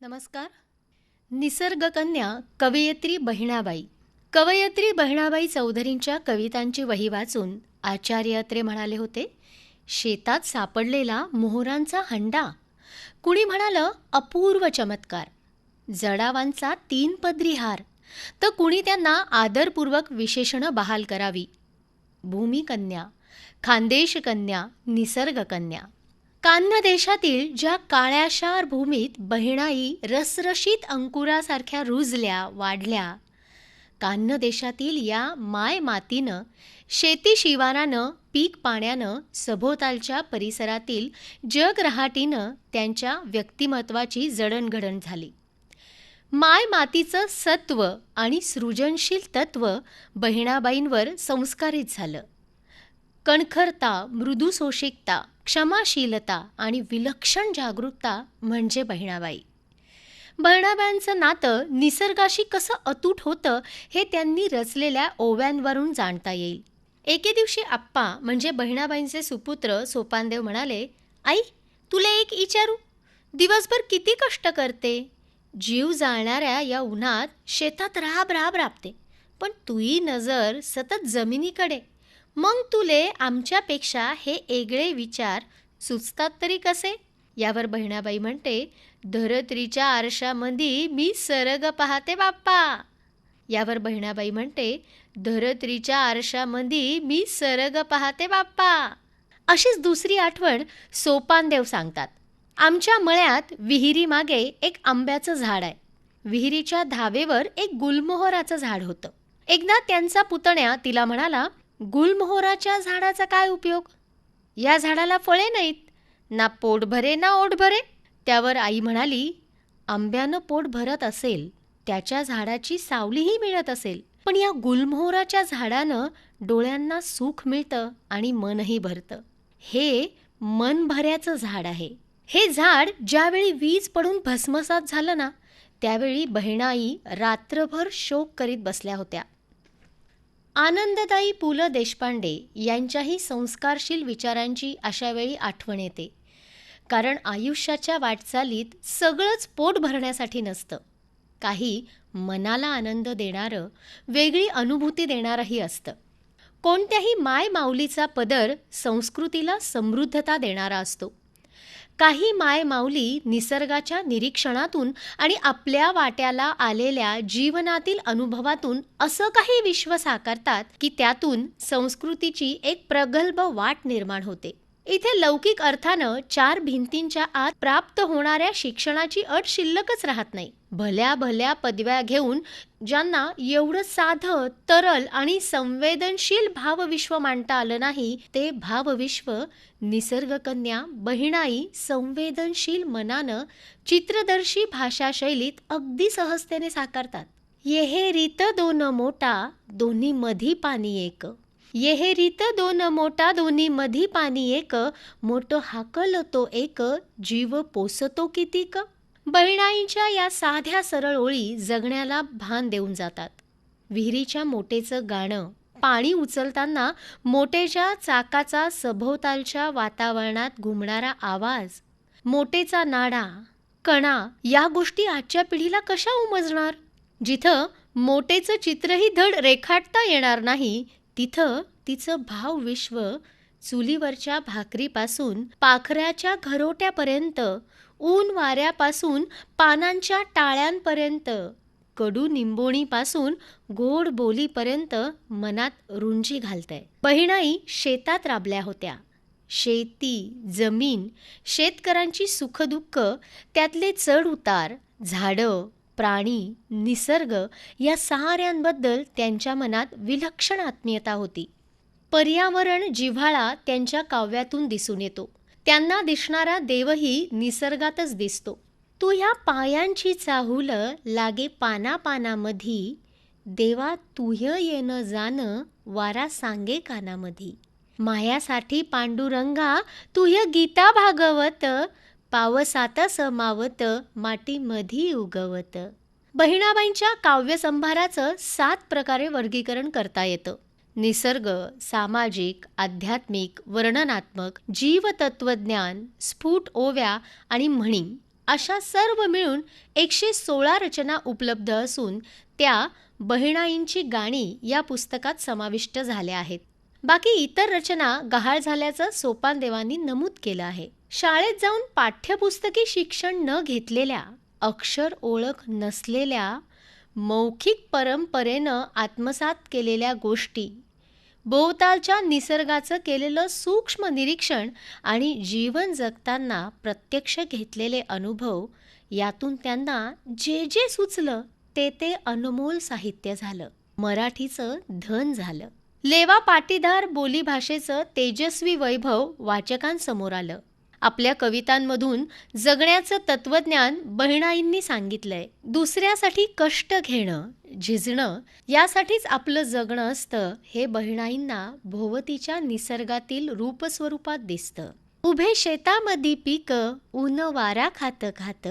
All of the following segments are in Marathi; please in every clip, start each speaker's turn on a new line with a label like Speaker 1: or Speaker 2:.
Speaker 1: नमस्कार. निसर्गकन्या कवयित्री बहिणाबाई. कवयित्री बहिणाबाई चौधरींच्या कवितांची वही वाचून आचार्य अत्रे म्हणाले होते, शेतात सापडलेला मोहरांचा हंडा. कुणी म्हणालं अपूर्व चमत्कार. जडावांचा 3 पदरी हार. तर कुणी त्यांना आदरपूर्वक विशेषणं बहाल करावी. भूमिकन्या, खानदेशकन्या, निसर्गकन्या. कान्य देशातील ज्या काळ्याशार भूमीत बहिणाई रसरशीत अंकुरासारख्या रुजल्या वाढल्या, कान्य देशातील या माय मातीनं, शेती शिवारानं, पीक पाण्यानं, सभोवतालच्या परिसरातील जग रहाटीनं त्यांच्या व्यक्तिमत्वाची जडणघडण झाली. माय मातीचं सत्व आणि सृजनशील तत्व बहिणाबाईंवर संस्कारित झालं. कणखरता, मृदू सोशिकता, क्षमाशीलता आणि विलक्षण जागरूकता म्हणजे बहिणाबाई. बहिणाबाईंचं नातं निसर्गाशी कसं अतूट होतं हे त्यांनी रचलेल्या ओव्यांवरून जाणता येईल. एके दिवशी आप्पा म्हणजे बहिणाबाईंचे सुपुत्र सोपानदेव म्हणाले, आई, तुला एक विचारू, दिवसभर किती कष्ट करते? जीव जाळणाऱ्या या उन्हात शेतात राब राब राबते, पण तुही नजर सतत जमिनीकडे. मग तुले आमच्यापेक्षा हे वेगळे विचार सुचतात तरी कसे? यावर बहिणाबाई म्हणते, धरत्रीच्या आरशामध्ये मी सरग पाहते बाप्पा. यावर बहिणाबाई म्हणते, धरत्रीच्या आरशामध्ये मी सरग पाहते बाप्पा. अशीच दुसरी आठवण सोपानदेव सांगतात. आमच्या मळ्यात विहिरीमागे एक आंब्याचं झाड आहे. विहिरीच्या धावेवर एक गुलमोहराचं झाड होतं. एकदा त्यांचा पुतण्या तिला म्हणाला, गुलमोहराच्या झाडाचा काय उपयोग? या झाडाला फळे नाहीत, ना पोट भरे ना ओठ भरे. त्यावर आई म्हणाली, आंब्यानं पोट भरत असेल, त्याच्या झाडाची सावलीही मिळत असेल, पण या गुलमोहराच्या झाडानं डोळ्यांना सुख मिळतं आणि मनही भरतं. हे मन भऱ्याचं झाड आहे. हे झाड ज्यावेळी वीज पडून भस्मसात झालं ना, त्यावेळी बहिणाई रात्रभर शोक करीत बसल्या होत्या. आनंददायी पु. ल. देशपांडे यांच्याही संस्कारशील विचारांची अशावेळी आठवण येते. कारण आयुष्याच्या वाटचालीत सगळंच पोट भरण्यासाठी नसतं. काही मनाला आनंद देणारं, वेगळी अनुभूती देणारंही असतं. कोणत्याही माय माऊलीचा पदर संस्कृतीला समृद्धता देणारा असतो. काही माय माऊली निसर्गाच्या निरीक्षणातून आणि आपल्या वाट्याला आलेल्या जीवनातील अनुभवातून असं काही विश्व साकारतात की त्यातून संस्कृतीची एक प्रगल्भ वाट निर्माण होते. इथे लौकिक अर्थानं 4 भिंतींच्या आत प्राप्त होणाऱ्या शिक्षणाची अट शिल्लकच राहत नाही. भल्या भल्या पदव्या घेऊन ज्यांना एवढं साधं, तरल आणि संवेदनशील भावविश्व मांडता आलं नाही, ते भावविश्व निसर्गकन्या बहिणाई संवेदनशील मनानं चित्रदर्शी भाषाशैलीत अगदी सहजतेने साकारतात. येहे रीत दोन मोठा, दोन्ही मधी पाणी एक. येहे रीत दोन मोठा, दोन्ही मधी पाणी एक. मोठं हाकलतो एक, जीव पोसतो कितीक. बहिणाईंच्या या साध्या सरळ ओळी जगण्याला भान देऊन जातात. विहिरीच्या मोटेचं गाणं, पाणी उचलताना मोटेच्या चाकाचा सभोवतालच्या वातावरणात घुमणारा आवाज, मोटेचा नाडा, कणा, या गोष्टी आजच्या पिढीला कशा उमजणार? जिथं मोटेचं चित्रही धड रेखाटता येणार नाही, तिथं तिचं भावविश्व चुलीवरच्या भाकरीपासून पाखराच्या घरोट्यापर्यंत, ऊन वाऱ्यापासून पानांच्या टाळ्यांपर्यंत, कडू निंबोणीपासून गोड बोलीपर्यंत मनात रुंजी घालतंय. बहिणाई शेतात राबल्या होत्या. शेती, जमीन, शेतकऱ्यांची सुखदुःख, त्यातले चढ उतार, झाडं, प्राणी, निसर्ग या साऱ्यांबद्दल त्यांच्या मनात विलक्षण आत्मीयता होती. पर्यावरण जिव्हाळा त्यांच्या काव्यातून दिसून येतो. त्यांना दिसणारा देवही निसर्गातच दिसतो. तू ह्या पायांची चाहूल लागे पानापानामधी, देवा तुह्य येणं जाणं वारा सांगे कानामधी. मायासाठी पांडुरंगा तुह्य गीता भागवत, पावसात समावत मातीमधी उगवत. बहिणाबाईंच्या काव्यसंभाराचं 7 प्रकारे वर्गीकरण करता येतं. निसर्ग, सामाजिक, आध्यात्मिक, वर्णनात्मक, जीवतत्वज्ञान, स्फुट ओव्या आणि म्हणी अशा सर्व मिळून 116 रचना उपलब्ध असून त्या बहिणाईंची गाणी या पुस्तकात समाविष्ट झाल्या आहेत. बाकी इतर रचना गहाळ झाल्याचं सोपानदेवांनी नमूद केलं आहे. शाळेत जाऊन पाठ्यपुस्तकी शिक्षण न घेतलेल्या, अक्षर ओळख नसलेल्या, मौखिक परंपरेनं आत्मसात केलेल्या गोष्टी, भोवतालच्या निसर्गाचं केलेलं सूक्ष्म निरीक्षण आणि जीवन जगताना प्रत्यक्ष घेतलेले अनुभव यातून त्यांना जे जे सुचलं ते अनमोल साहित्य झालं, मराठीचं धन झालं. लेवा पाटीदार बोलीभाषेचं तेजस्वी वैभव वाचकांसमोर आलं. आपल्या कवितांमधून जगण्याचं तत्वज्ञान बहिणाईंनी सांगितलंय. दुसऱ्यासाठी कष्ट घेणं, झिजणं यासाठीच आपलं जगणं असतं हे बहिणाईंना भोवतीच्या निसर्गातील रूपस्वरूपात दिसतं. उभे शेतामधी पीक ऊन वारा खात खात,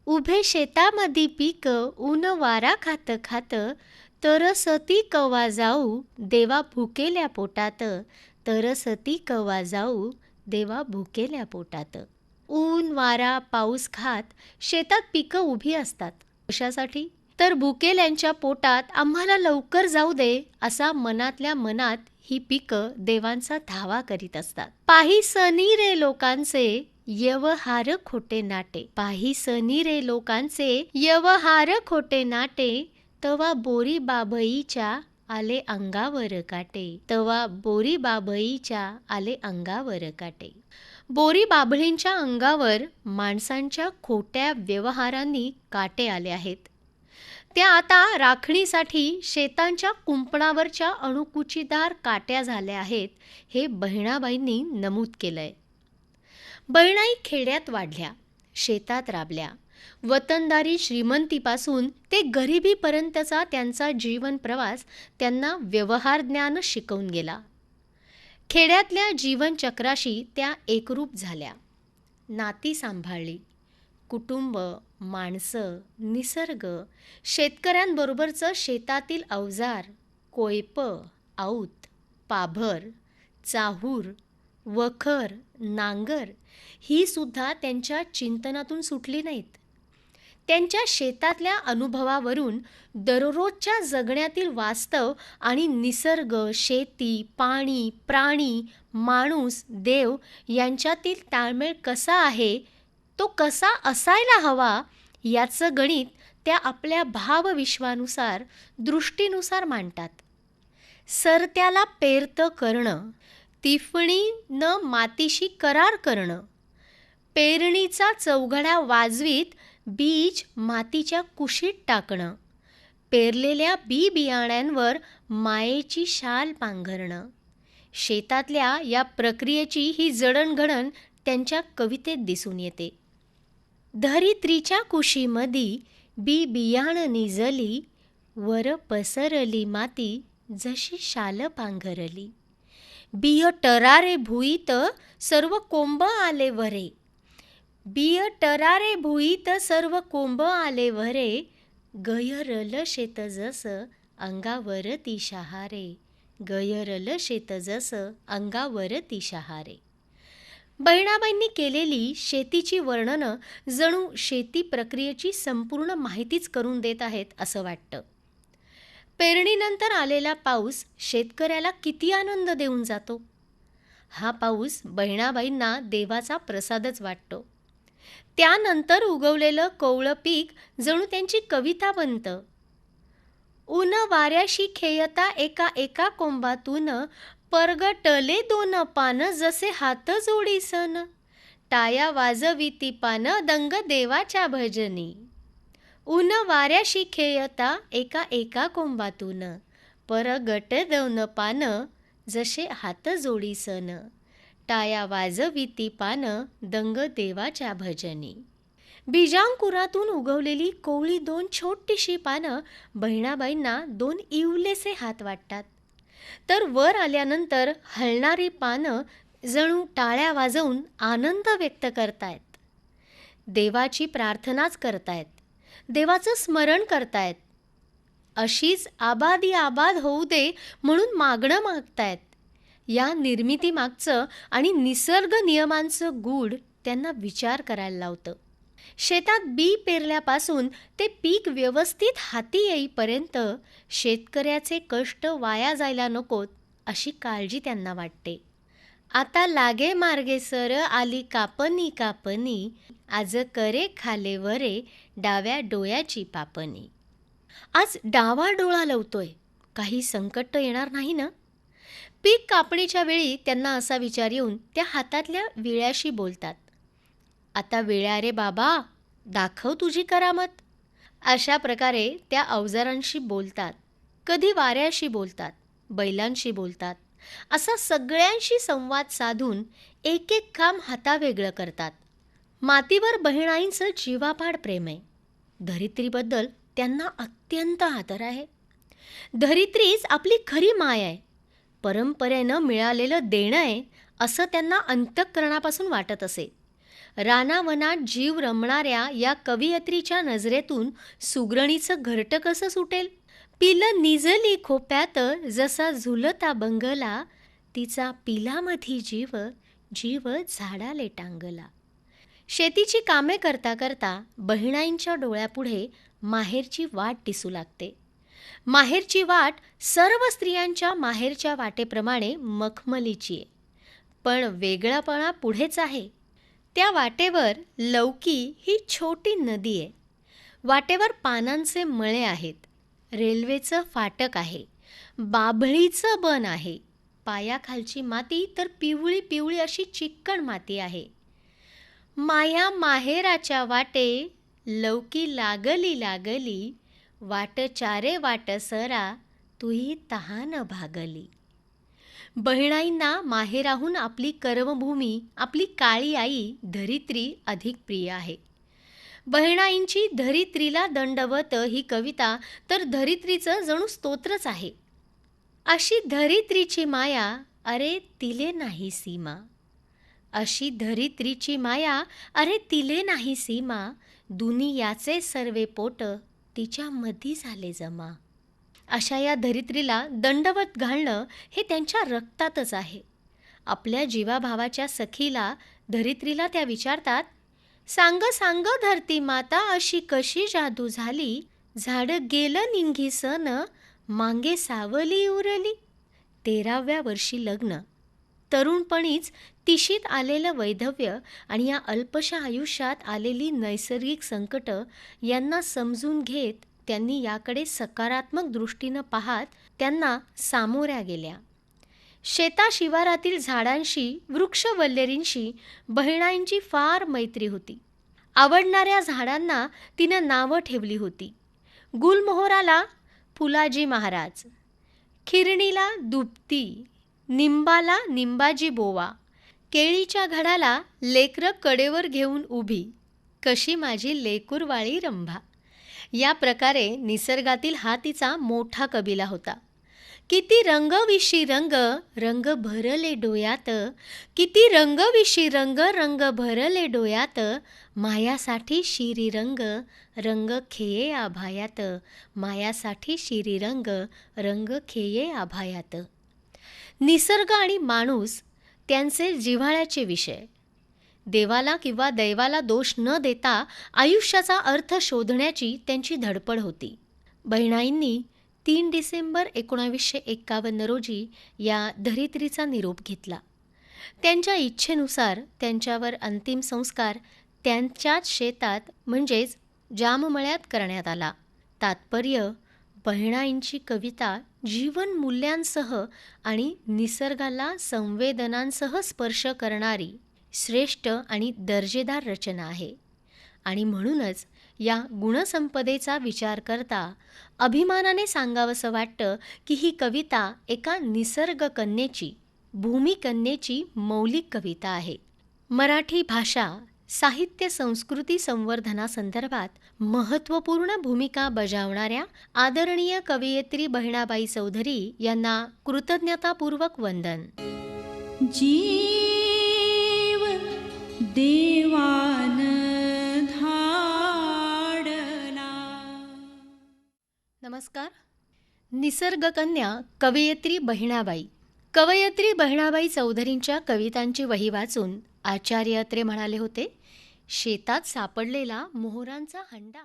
Speaker 1: उभे शेतामधी पीक ऊन वारा खात खात, तरसती कवा जाऊ देवा भुकेल्या पोटात, तरसती कवा जाऊ देवा भुकेल्या पोटात. ऊन वारा पाऊस खात शेतात पिकं उभी असतात. कशासाठी? तर भुकेल्यांच्या पोटात आम्हाला लवकर जाऊ दे असा मनातल्या मनात ही पिकं देवांचा धावा करीत असतात. पाही सनी रे लोकांचे व्यवहार खोटे नाटे, पाही सनी रे लोकांचे व्यवहार खोटे नाटे, तवा बोरी बाबईच्या आले अंगावर काटे, तवा बोरी बाबईच्या आले अंगावर काटे. बोरी बाबळींच्या अंगावर माणसांच्या खोट्या व्यवहारांनी काटे आले आहेत. त्या आता राखणीसाठी शेतांच्या कुंपणावरच्या अणुकुचीदार काट्या झाल्या आहेत हे बहिणाबाईंनी नमूद केलंय. बहिणाई खेड्यात वाढल्या, शेतात राबल्या. वतनदारी श्रीमंतीपासून ते गरिबीपर्यंतचा त्यांचा जीवन प्रवास त्यांना व्यवहार ज्ञान शिकवून गेला. खेड्यातल्या जीवनचक्राशी त्या एकरूप झाल्या. नाती सांभाळली. कुटुंब, माणसं, निसर्ग, शेतकऱ्यांबरोबरचं शेतातील अवजार, कोयपं, आऊत, पाभर, चाहूर, वखर, नांगर ही सुद्धा त्यांच्या चिंतनातून सुटली नाहीत. त्यांच्या शेतातल्या अनुभवावरून दररोजच्या जगण्यातील वास्तव आणि निसर्ग, शेती, पाणी, प्राणी, माणूस, देव यांच्यातील ताळमेळ कसा आहे, तो कसा असायला हवा याचं गणित त्या आपल्या भावविश्वानुसार, दृष्टीनुसार मांडतात. सरत्याला पेरतं करणं, तिफणीनं मातीशी करार करणं, पेरणीचा चौघडा वाजवीत बीज मातीच्या कुशीत टाकणं, पेरलेल्या बी बियाण्यांवर मायेची शाल पांघरणं, शेतातल्या या प्रक्रियेची ही जडणघडण त्यांच्या कवितेत दिसून येते. धरित्रीच्या कुशीमधी बी बियाणं निजली, वर पसरली माती जशी शाल पांघरली. बिय टरारे भुईत सर्व कोंब आले वरे, बिय टरारे भुईत सर्व कोंब आले वरे, गयरल शेत जस अंगावर ती शहारे, गयरल शेत जस अंगावर ती शहारे. बहिणाबाईंनी केलेली शेतीची वर्णनं जणू शेती प्रक्रियेची संपूर्ण माहितीच करून देत आहेत असं वाटतं. पेरणीनंतर आलेला पाऊस शेतकऱ्याला किती आनंद देऊन जातो. हा पाऊस बहिणाबाईंना देवाचा प्रसादच वाटतो. त्यानंतर उगवलेलं कोवळं पीक जणू त्यांची कविता बनतं. ऊन वाऱ्याशी खेयता एका एका कोंबातून, परगटले दोन पान जसे हात जोडीसन, टाया वाजविती पान दंग देवाच्या भजनी. ऊन वाऱ्याशी खेयता एका एका कोंबातून, परगट दोन पान जसे हात जोडीसन, टाया वाजविती पान दंग देवाच्या भजनी. बीजांकुरातून उगवलेली कोवळी दोन छोटीशी पानं बहिणाबाईंना दोन इवलेसे हात वाटतात. तर वर आल्यानंतर हलणारी पानं जणू टाळ्या वाजवून आनंद व्यक्त करतायत. देवाची प्रार्थनाच करतायत, देवाचं स्मरण करतायत. अशीच आबादी आबाद होऊ दे म्हणून मागणं मागतायत. या निर्मितीमागचं आणि निसर्ग नियमांचं गूढ त्यांना विचार करायला लावतं. शेतात बी पेरल्यापासून ते पीक व्यवस्थित हाती येईपर्यंत शेतकऱ्याचे कष्ट वाया जायला नकोत अशी काळजी त्यांना वाटते. आता लागे मार्गे सर आली कापणी कापणी, आज करे खाले वरे डाव्या डोळ्याची पापणी. आज डावा डोळा लवतोय, काही संकट येणार नाही ना? पीक कापणीच्या वेळी त्यांना असा विचार येऊन त्या हातातल्या विळ्याशी बोलतात. आता विळ्या रे बाबा, दाखव तुझी करामत. अशा प्रकारे त्या अवजारांशी बोलतात. कधी वाऱ्याशी बोलतात, बैलांशी बोलतात. असा सगळ्यांशी संवाद साधून एक एक काम हातावेगळं करतात. मातीवर बहिणाईंचं जीवापाड प्रेम आहे. धरित्रीबद्दल त्यांना अत्यंत आदर आहे. धरित्रीच आपली खरी माय आहे, परंपरेनं मिळालेलं देणं आहे असं त्यांना अंतःकरणापासून वाटत असे. रानावनात जीव रमणाऱ्या या कवयित्रीच्या नजरेतून सुगरणीचं घरटं कसं सुटेल? पिलं निजली खोप्यात जसा झुलता बंगला, तिचा पिलामधी जीव जीव झाडाले टांगला. शेतीची कामे करता करता बहिणाईंच्या डोळ्यापुढे माहेरची वाट दिसू लागते. माहेरची वाट सर्व स्त्रियांच्या माहेरच्या वाटेप्रमाणे मखमलीची आहे, पण वेगळापणा पुढेच आहे. त्या वाटेवर लौकी ही छोटी नदी आहे. वाटेवर पानांचे मळे आहेत, रेल्वेचं फाटक आहे, बाभळीचं बन आहे. पायाखालची माती तर पिवळी पिवळी अशी चिक्कण माती आहे. माया माहेराच्या वाटे लौकी लागली लागली, वाट चारे वाट सरा तुही तहान भागली. बहिणाईंना माहेराहून आपली कर्मभूमी, आपली काळी आई धरित्री अधिक प्रिय आहे. बहिणाईंची धरित्रीला दंडवत ही कविता तर धरित्रीचं जणू स्तोत्रच आहे. अशी धरित्रीची माया अरे तिले नाही सीमा, अशी धरित्रीची माया अरे तिले नाही सीमा, दुनियाचे सर्वे पोट तिच्यामध्ये झाले जमा. अशा या धरित्रीला दंडवत घालणं हे त्यांच्या रक्तातच आहे. आपल्या जीवाभावाच्या सखीला धरित्रीला त्या विचारतात, सांग सांग धरती माता अशी कशी जादू झाली, झाडं गेलं निंगी सन मांगे सावली उरली. 13व्या वर्षी लग्न, तरुणपणीच तिशीत आलेलं वैधव्य आणि या अल्पशा आयुष्यात आलेली नैसर्गिक संकट यांना समजून घेत त्यांनी याकडे सकारात्मक दृष्टीनं पाहत त्यांना सामोऱ्या गेल्या. शेताशिवारातील झाडांशी, वृक्षवल्लेरींशी बहिणाईंची फार मैत्री होती. आवडणाऱ्या झाडांना तिनं नावं ठेवली होती. गुलमोहराला फुलाजी महाराज, खिरणीला दुपती, निंबाला निंबाजी बोवा, केळीच्या घडाला लेकरं कडेवर घेऊन उभी, कशी माझी लेकुरवाळी रंभा. या प्रकारे निसर्गातील हा तिचा मोठा कबिला होता. किती रंगविशी रंग, रंग भरले डोयात, किती रंगविशी रंग, रंग भरले डोयात, मायासाठी शिरी रंग, रंग खेये आभायात, मायासाठी शिरी रंग, रंग खेये आभायात. निसर्ग आणि माणूस त्यांचे जिव्हाळ्याचे विषय. देवाला किंवा दैवाला दोष न देता आयुष्याचा अर्थ शोधण्याची त्यांची धडपड होती. बहिणाईंनी 3 डिसेंबर 1951 रोजी या धरित्रीचा निरोप घेतला. त्यांच्या इच्छेनुसार त्यांच्यावर अंतिम संस्कार त्यांच्याच शेतात म्हणजेच जाममळ्यात करण्यात आला. तात्पर्य, बहिणाईंची कविता जीवन मूल्यांसह आणि निसर्गाला संवेदनांसह स्पर्श करणारी श्रेष्ठ आणि दर्जेदार रचना आहे. आणि म्हणूनच या गुणसंपदेचा विचार करता अभिमानाने सांगावंसं वाटतं की ही कविता एका निसर्गकन्येची, भूमिकन्येची मौलिक कविता आहे. मराठी भाषा, साहित्य, संस्कृती संवर्धनासंदर्भात महत्त्वपूर्ण भूमिका बजावणाऱ्या आदरणीय कवयित्री बहिणाबाई चौधरी यांना कृतज्ञतापूर्वक वंदन.
Speaker 2: जीव देवान धाडला.
Speaker 1: नमस्कार. निसर्गकन्या कवयित्री बहिणाबाई. कवयित्री बहिणाबाई चौधरींच्या कवितांची वही वाचून आचार्य अत्रे म्हणाले होते शेतात सापडलेला मोहरांचा हंडा.